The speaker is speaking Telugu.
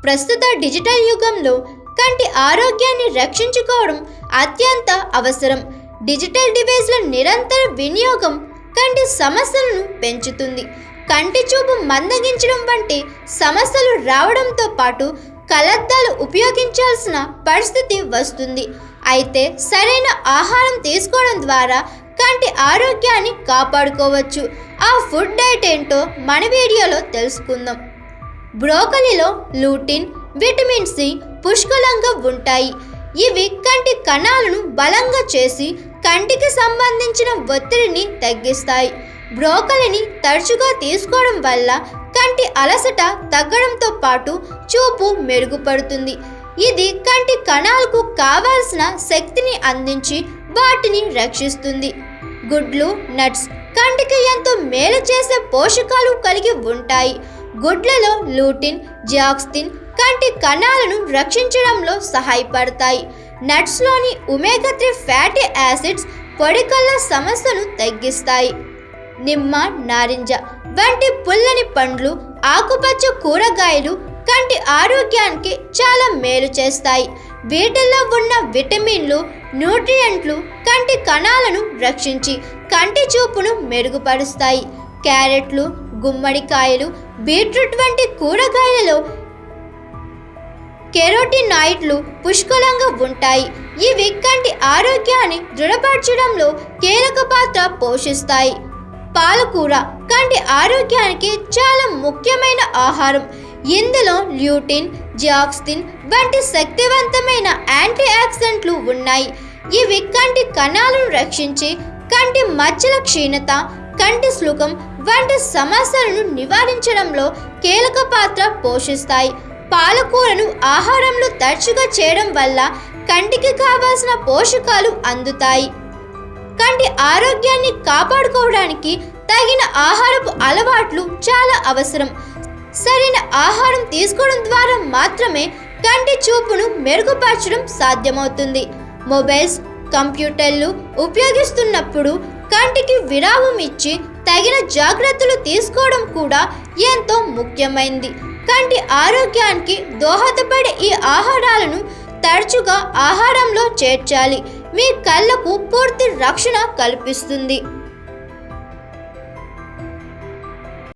ప్రస్తుత డిజిటల్ యుగంలో కంటి ఆరోగ్యాన్ని రక్షించుకోవడం అత్యంత అవసరం. డిజిటల్ డివైస్ల నిరంతర వినియోగం కంటి సమస్యలను పెంచుతుంది. కంటి చూపు మందగించడం వంటి సమస్యలు రావడంతో పాటు కళ్లద్దాలు ఉపయోగించాల్సిన పరిస్థితి వస్తుంది. అయితే సరైన ఆహారం తీసుకోవడం ద్వారా కంటి ఆరోగ్యాన్ని కాపాడుకోవచ్చు. ఆ ఫుడ్ డైట్ ఏంటో మన వీడియోలో తెలుసుకుందాం. బ్రోకలీలో లూటిన్, విటమిన్ సి పుష్కలంగా ఉంటాయి. ఇవి కంటి కణాలను బలంగా చేసి కంటికి సంబంధించిన ఒత్తిడిని తగ్గిస్తాయి. బ్రోకలీని తరచుగా తీసుకోవడం వల్ల కంటి అలసట తగ్గడంతో పాటు చూపు మెరుగుపడుతుంది. ఇది కంటి కణాలకు కావాల్సిన శక్తిని అందించి వాటిని రక్షిస్తుంది. గుడ్లు, నట్స్ కంటికి ఎంతో మేలు చేసే పోషకాలు కలిగి ఉంటాయి. గుడ్లలో లూటిన్, జియాక్సిన్ కంటి కణాలను రక్షించడంలో సహాయపడతాయి. నట్స్లోని ఒమేగా 3 ఫ్యాటీ యాసిడ్స్ పొడి కళ్ళ సమస్యను తగ్గిస్తాయి. నిమ్మ, నారింజ వంటి పుల్లని పండ్లు, ఆకుపచ్చ కూరగాయలు కంటి ఆరోగ్యానికి చాలా మేలు చేస్తాయి. వీటిల్లో ఉన్న విటమిన్లు, న్యూట్రియంట్లు కంటి కణాలను రక్షించి కంటి చూపును మెరుగుపరుస్తాయి. క్యారెట్లు, గుమ్మడికాయలు, బీట్రూట్ వంటి కూరగాయలలో కెరోటినాయిడ్లు పుష్కలంగా ఉంటాయి. ఇవి కంటి ఆరోగ్యాన్ని దృఢపరచడంలో కీలక పాత్ర పోషిస్తాయి. పాలకూర కంటి ఆరోగ్యానికి చాలా ముఖ్యమైన ఆహారం. ఇందులో ల్యూటిన్, జియాక్సిన్ వంటి శక్తివంతమైన యాంటీ ఆక్సిడెంట్లు ఉన్నాయి. ఇవి కంటి కణాలను రక్షించి కంటి మచ్చల క్షీణత, కంటి శుక్లం వంటి సమస్యలను నివారించడంలో కీలక పాత్ర పోషిస్తాయి. పాలకూరను ఆహారంలో తరచుగా చేయడం వల్ల కంటికి కావాల్సిన పోషకాలు అందుతాయి. కంటి ఆరోగ్యాన్ని కాపాడుకోవడానికి తగిన ఆహారపు అలవాట్లు చాలా అవసరం. సరైన ఆహారం తీసుకోవడం ద్వారా మాత్రమే కంటి చూపును మెరుగుపరచడం సాధ్యమవుతుంది. మొబైల్స్, కంప్యూటర్లు ఉపయోగిస్తున్నప్పుడు కంటికి విరామం ఇచ్చి తగిన జాగ్రత్తలు తీసుకోవడం కూడా ఎంతో ముఖ్యమైనది. కంటి ఆరోగ్యానికి దోహదపడే ఈ ఆహారాలను తరచుగా ఆహారంలో చేర్చాలి. మీ కళ్ళకు పూర్తి రక్షణ కల్పిస్తుంది.